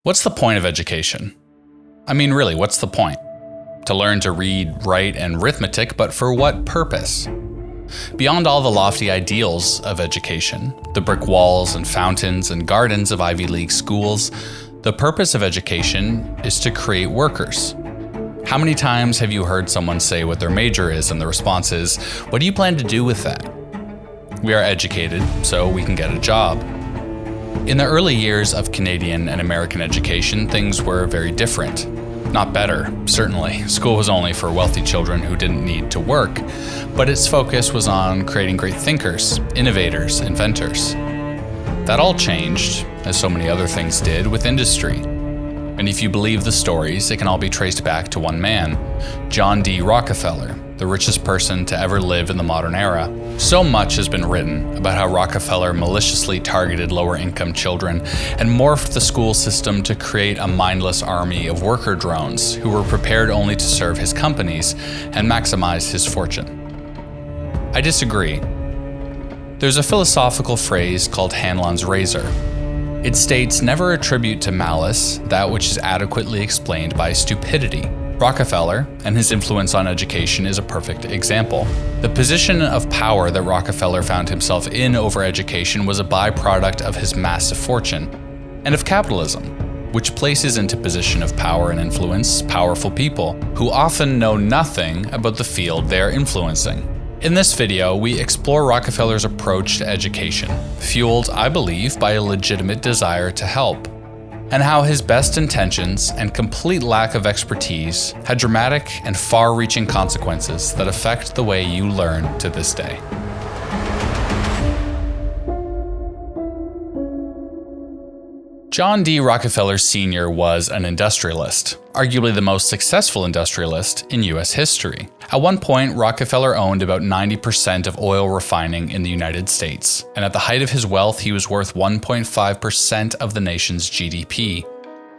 What's the point of education? I mean, really, what's the point? To learn to read, write, and arithmetic, but for what purpose? Beyond all the lofty ideals of education, the brick walls and fountains and gardens of Ivy League schools, the purpose of education is to create workers. How many times have you heard someone say what their major is and the response is, "What do you plan to do with that?" We are educated so we can get a job. In the early years of Canadian and American education, things were very different. Not better, certainly. School was only for wealthy children who didn't need to work, but its focus was on creating great thinkers, innovators, inventors. That all changed, as so many other things did, with industry. And if you believe the stories, it can all be traced back to one man, John D Rockefeller, the richest person to ever live in the modern era. So much has been written about how Rockefeller maliciously targeted lower-income children and morphed the school system to create a mindless army of worker drones who were prepared only to serve his companies and maximize his fortune. I disagree. There's a philosophical phrase called Hanlon's razor. It states, "Never attribute to malice that which is adequately explained by stupidity." Rockefeller and his influence on education is a perfect example. The position of power that Rockefeller found himself in over education was a byproduct of his massive fortune, and of capitalism, which places into position of power and influence powerful people who often know nothing about the field they are influencing. In this video, we explore Rockefeller's approach to education, fueled, I believe, by a legitimate desire to help, and how his best intentions and complete lack of expertise had dramatic and far-reaching consequences that affect the way you learn to this day. John D. Rockefeller Sr. was an industrialist, arguably the most successful industrialist in U.S. history. At one point, Rockefeller owned about 90% of oil refining in the United States, and at the height of his wealth, he was worth 1.5% of the nation's GDP.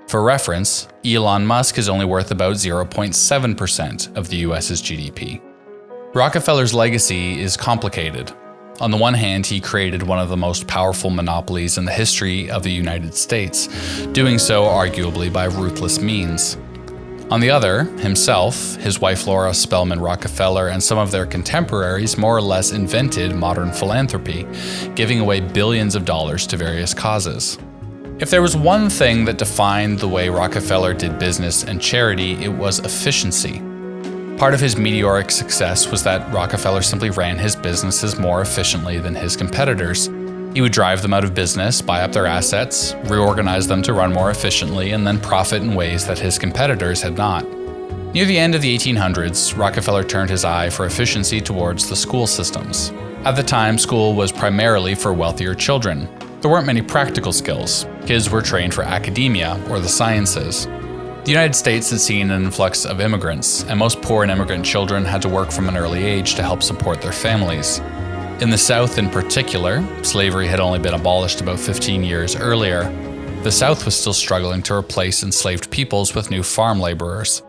For reference, Elon Musk is only worth about 0.7% of the U.S.'s GDP. Rockefeller's legacy is complicated. On the one hand, he created one of the most powerful monopolies in the history of the United States, doing so arguably by ruthless means. On the other, himself, his wife Laura Spelman Rockefeller, and some of their contemporaries more or less invented modern philanthropy, giving away billions of dollars to various causes. If there was one thing that defined the way Rockefeller did business and charity, it was efficiency. Part of his meteoric success was that Rockefeller simply ran his businesses more efficiently than his competitors. He would drive them out of business, buy up their assets, reorganize them to run more efficiently, and then profit in ways that his competitors had not. Near the end of the 1800s, Rockefeller turned his eye for efficiency towards the school systems. At the time, school was primarily for wealthier children. There weren't many practical skills. Kids were trained for academia or the sciences. The United States had seen an influx of immigrants, and most poor and immigrant children had to work from an early age to help support their families. In the South in particular, slavery had only been abolished about 15 years earlier. The South was still struggling to replace enslaved peoples with new farm laborers,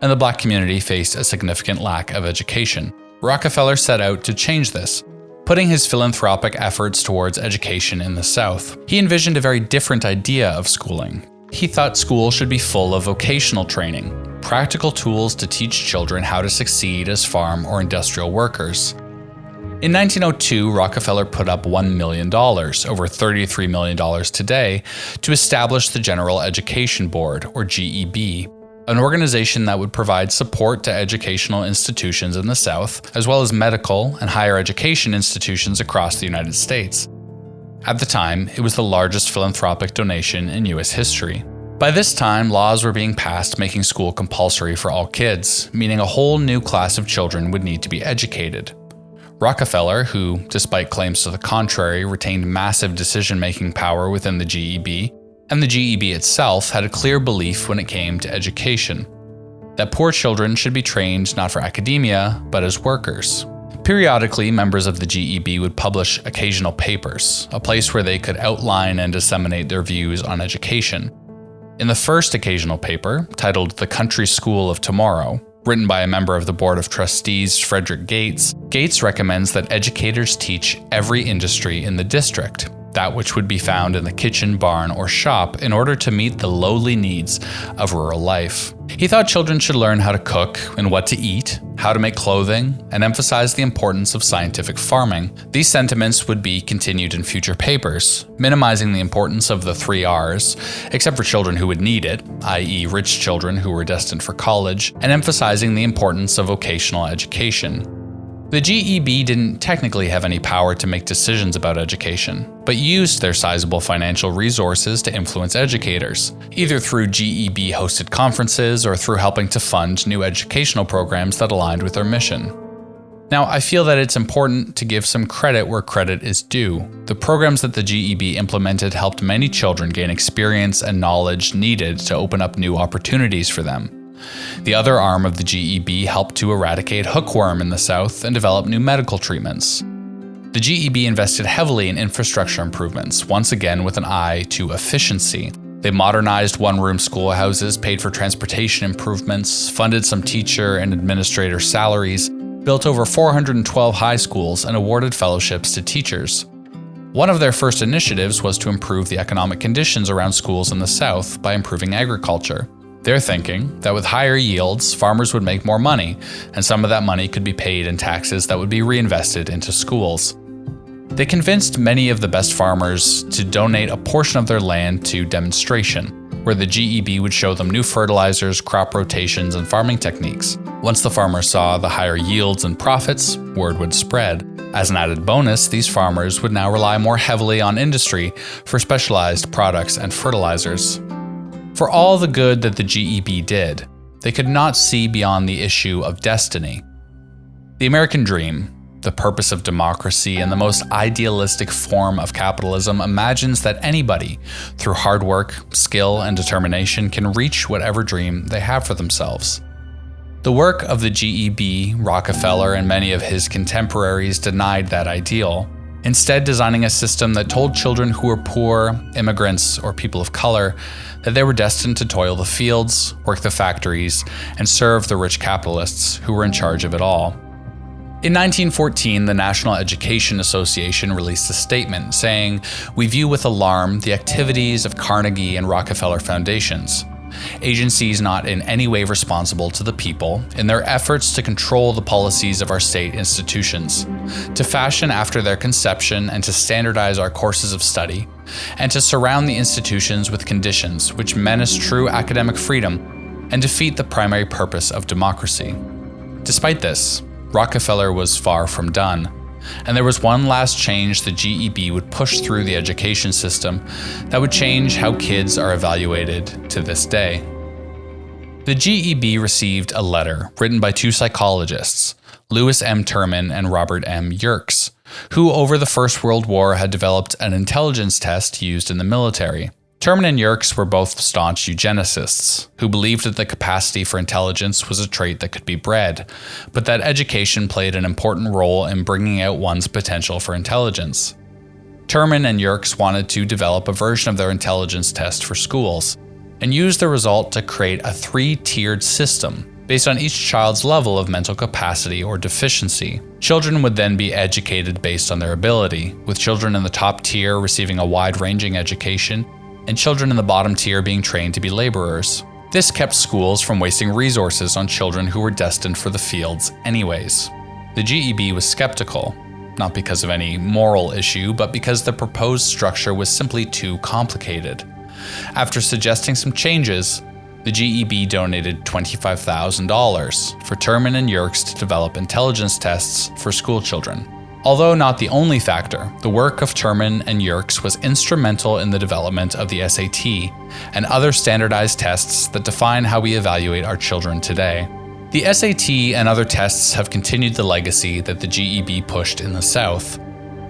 and the Black community faced a significant lack of education. Rockefeller set out to change this, putting his philanthropic efforts towards education in the South. He envisioned a very different idea of schooling. He thought school should be full of vocational training, practical tools to teach children how to succeed as farm or industrial workers. In 1902, Rockefeller put up $1 million, over $33 million today, to establish the General Education Board, or GEB, an organization that would provide support to educational institutions in the South, as well as medical and higher education institutions across the United States. At the time, it was the largest philanthropic donation in U.S. history. By this time, laws were being passed making school compulsory for all kids, meaning a whole new class of children would need to be educated. Rockefeller, who, despite claims to the contrary, retained massive decision-making power within the GEB, and the GEB itself had a clear belief when it came to education, that poor children should be trained not for academia, but as workers. Periodically, members of the GEB would publish occasional papers, a place where they could outline and disseminate their views on education. In the first occasional paper, titled The Country School of Tomorrow, written by a member of the Board of Trustees, Frederick Gates, Gates recommends that educators teach every industry in the district, that which would be found in the kitchen, barn, or shop in order to meet the lowly needs of rural life. He thought children should learn how to cook and what to eat, how to make clothing, and emphasized the importance of scientific farming. These sentiments would be continued in future papers, minimizing the importance of the 3 R's, except for children who would need it, i.e. rich children who were destined for college, and emphasizing the importance of vocational education. The GEB didn't technically have any power to make decisions about education, but used their sizable financial resources to influence educators, either through GEB-hosted conferences or through helping to fund new educational programs that aligned with their mission. Now, I feel that it's important to give some credit where credit is due. The programs that the GEB implemented helped many children gain experience and knowledge needed to open up new opportunities for them. The other arm of the GEB helped to eradicate hookworm in the South and develop new medical treatments. The GEB invested heavily in infrastructure improvements, once again with an eye to efficiency. They modernized one-room schoolhouses, paid for transportation improvements, funded some teacher and administrator salaries, built over 412 high schools, and awarded fellowships to teachers. One of their first initiatives was to improve the economic conditions around schools in the South by improving agriculture. They're thinking that with higher yields, farmers would make more money, and some of that money could be paid in taxes that would be reinvested into schools. They convinced many of the best farmers to donate a portion of their land to demonstration, where the GEB would show them new fertilizers, crop rotations, and farming techniques. Once the farmers saw the higher yields and profits, word would spread. As an added bonus, these farmers would now rely more heavily on industry for specialized products and fertilizers. For all the good that the GEB did, they could not see beyond the issue of destiny. The American dream, the purpose of democracy, and the most idealistic form of capitalism imagines that anybody, through hard work, skill, and determination, can reach whatever dream they have for themselves. The work of the GEB, Rockefeller, and many of his contemporaries denied that ideal, instead designing a system that told children who were poor, immigrants, or people of color that they were destined to toil the fields, work the factories, and serve the rich capitalists who were in charge of it all. In 1914, the National Education Association released a statement saying, "We view with alarm the activities of Carnegie and Rockefeller foundations, agencies not in any way responsible to the people, in their efforts to control the policies of our state institutions, to fashion after their conception and to standardize our courses of study, and to surround the institutions with conditions which menace true academic freedom and defeat the primary purpose of democracy." Despite this, Rockefeller was far from done, and there was one last change the GEB would push through the education system that would change how kids are evaluated to this day. The GEB received a letter written by 2 psychologists, Lewis M. Terman and Robert M. Yerkes, who over the First World War had developed an intelligence test used in the military. Terman and Yerkes were both staunch eugenicists, who believed that the capacity for intelligence was a trait that could be bred, but that education played an important role in bringing out one's potential for intelligence. Terman and Yerkes wanted to develop a version of their intelligence test for schools, and use the result to create a 3-tiered system based on each child's level of mental capacity or deficiency. Children would then be educated based on their ability, with children in the top tier receiving a wide-ranging education, and children in the bottom tier being trained to be laborers. This kept schools from wasting resources on children who were destined for the fields anyways. The GEB was skeptical, not because of any moral issue, but because the proposed structure was simply too complicated. After suggesting some changes, the GEB donated $25,000 for Terman and Yerkes to develop intelligence tests for school children. Although not the only factor, the work of Terman and Yerkes was instrumental in the development of the SAT and other standardized tests that define how we evaluate our children today. The SAT and other tests have continued the legacy that the GEB pushed in the South,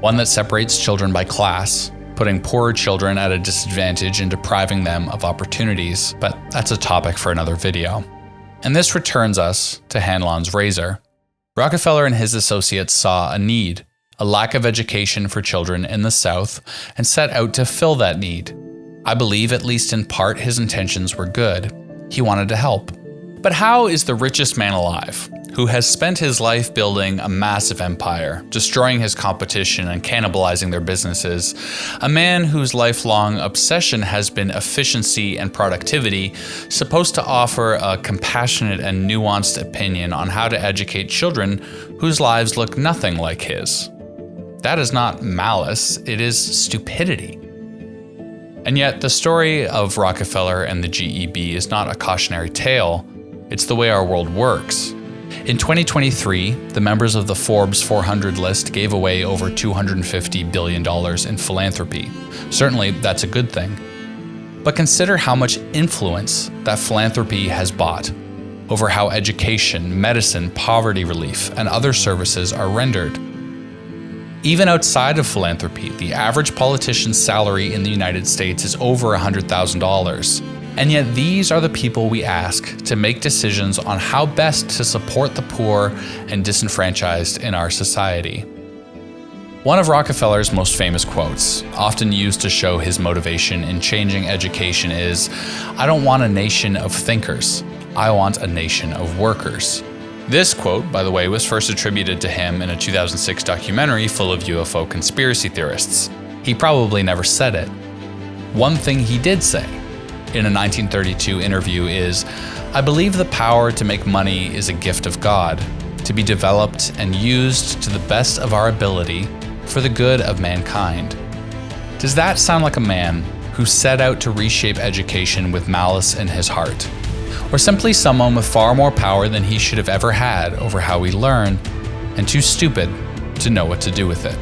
one that separates children by class, putting poorer children at a disadvantage and depriving them of opportunities, but that's a topic for another video. And this returns us to Hanlon's razor. Rockefeller and his associates saw a need, a lack of education for children in the South, and set out to fill that need. I believe, at least in part, his intentions were good. He wanted to help. But how is the richest man alive, who has spent his life building a massive empire, destroying his competition and cannibalizing their businesses, a man whose lifelong obsession has been efficiency and productivity, supposed to offer a compassionate and nuanced opinion on how to educate children whose lives look nothing like his. That is not malice, it is stupidity. And yet, the story of Rockefeller and the GEB is not a cautionary tale, it's the way our world works. In 2023, the members of the Forbes 400 list gave away over $250 billion in philanthropy. Certainly, that's a good thing. But consider how much influence that philanthropy has bought over how education, medicine, poverty relief, and other services are rendered. Even outside of philanthropy, the average politician's salary in the United States is over $100,000. And yet these are the people we ask to make decisions on how best to support the poor and disenfranchised in our society. One of Rockefeller's most famous quotes, often used to show his motivation in changing education, is, "I don't want a nation of thinkers, I want a nation of workers." This quote, by the way, was first attributed to him in a 2006 documentary full of UFO conspiracy theorists. He probably never said it. One thing he did say in a 1932 interview is, "I believe the power to make money is a gift of God, to be developed and used to the best of our ability for the good of mankind." Does that sound like a man who set out to reshape education with malice in his heart? Or simply someone with far more power than he should have ever had over how we learn, and too stupid to know what to do with it?